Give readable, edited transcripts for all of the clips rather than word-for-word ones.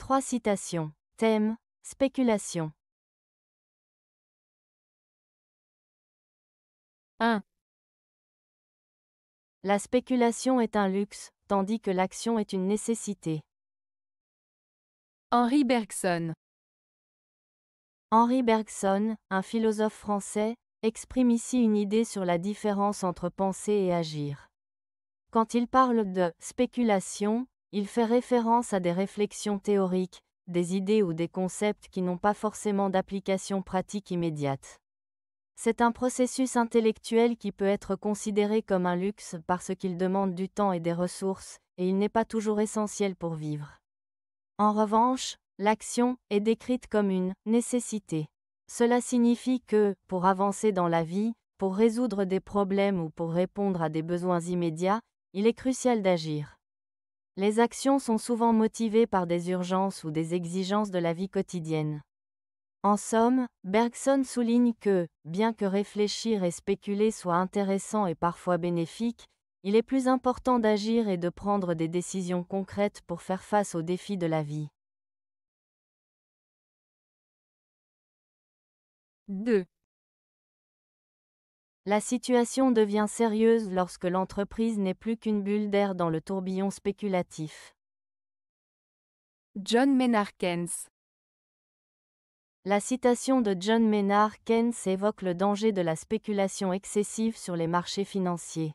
3 citations. Thème, spéculation. 1. La spéculation est un luxe, tandis que l'action est une nécessité. Henri Bergson. Henri Bergson, un philosophe français, exprime ici une idée sur la différence entre penser et agir. Quand il parle de spéculation, il fait référence à des réflexions théoriques, des idées ou des concepts qui n'ont pas forcément d'application pratique immédiate. C'est un processus intellectuel qui peut être considéré comme un luxe parce qu'il demande du temps et des ressources, et il n'est pas toujours essentiel pour vivre. En revanche, l'action est décrite comme une nécessité. Cela signifie que, pour avancer dans la vie, pour résoudre des problèmes ou pour répondre à des besoins immédiats, il est crucial d'agir. Les actions sont souvent motivées par des urgences ou des exigences de la vie quotidienne. En somme, Bergson souligne que, bien que réfléchir et spéculer soit intéressant et parfois bénéfique, il est plus important d'agir et de prendre des décisions concrètes pour faire face aux défis de la vie. 2. La situation devient sérieuse lorsque l'entreprise n'est plus qu'une bulle d'air dans le tourbillon spéculatif. John Maynard Keynes. La citation de John Maynard Keynes évoque le danger de la spéculation excessive sur les marchés financiers.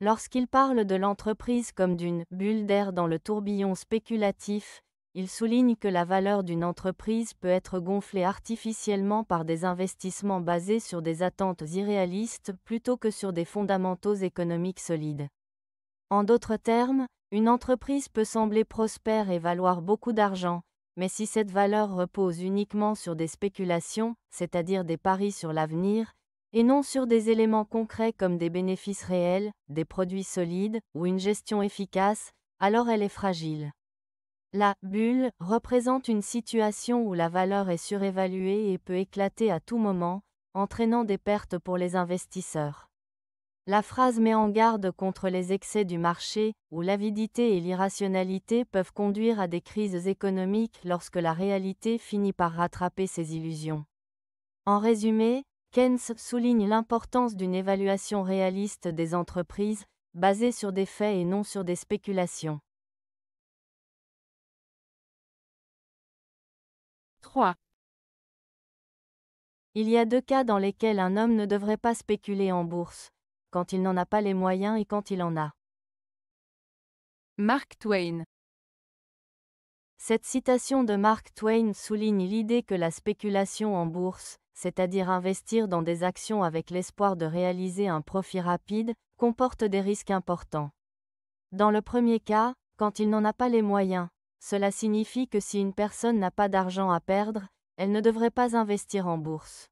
Lorsqu'il parle de l'entreprise comme d'une bulle d'air dans le tourbillon spéculatif, il souligne que la valeur d'une entreprise peut être gonflée artificiellement par des investissements basés sur des attentes irréalistes plutôt que sur des fondamentaux économiques solides. En d'autres termes, une entreprise peut sembler prospère et valoir beaucoup d'argent, mais si cette valeur repose uniquement sur des spéculations, c'est-à-dire des paris sur l'avenir, et non sur des éléments concrets comme des bénéfices réels, des produits solides ou une gestion efficace, alors elle est fragile. La bulle représente une situation où la valeur est surévaluée et peut éclater à tout moment, entraînant des pertes pour les investisseurs. La phrase met en garde contre les excès du marché, où l'avidité et l'irrationalité peuvent conduire à des crises économiques lorsque la réalité finit par rattraper ces illusions. En résumé, Keynes souligne l'importance d'une évaluation réaliste des entreprises, basée sur des faits et non sur des spéculations. 3. Il y a 2 cas dans lesquels un homme ne devrait pas spéculer en bourse, quand il n'en a pas les moyens et quand il en a. Mark Twain. Cette citation de Mark Twain souligne l'idée que la spéculation en bourse, c'est-à-dire investir dans des actions avec l'espoir de réaliser un profit rapide, comporte des risques importants. Dans le premier cas, quand il n'en a pas les moyens, cela signifie que si une personne n'a pas d'argent à perdre, elle ne devrait pas investir en bourse.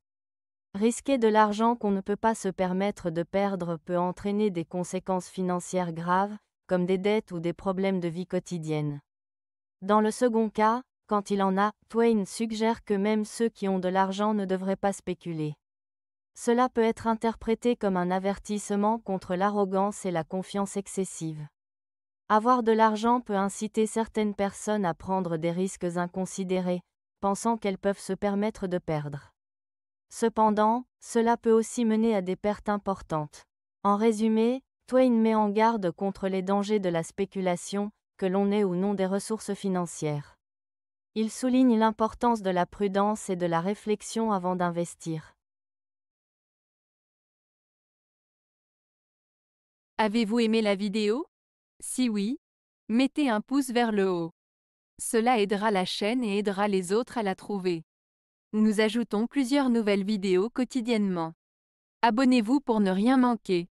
Risquer de l'argent qu'on ne peut pas se permettre de perdre peut entraîner des conséquences financières graves, comme des dettes ou des problèmes de vie quotidienne. Dans le second cas, quand il en a, Twain suggère que même ceux qui ont de l'argent ne devraient pas spéculer. Cela peut être interprété comme un avertissement contre l'arrogance et la confiance excessive. Avoir de l'argent peut inciter certaines personnes à prendre des risques inconsidérés, pensant qu'elles peuvent se permettre de perdre. Cependant, cela peut aussi mener à des pertes importantes. En résumé, Twain met en garde contre les dangers de la spéculation, que l'on ait ou non des ressources financières. Il souligne l'importance de la prudence et de la réflexion avant d'investir. Avez-vous aimé la vidéo? Si oui, mettez un pouce vers le haut. Cela aidera la chaîne et aidera les autres à la trouver. Nous ajoutons plusieurs nouvelles vidéos quotidiennement. Abonnez-vous pour ne rien manquer.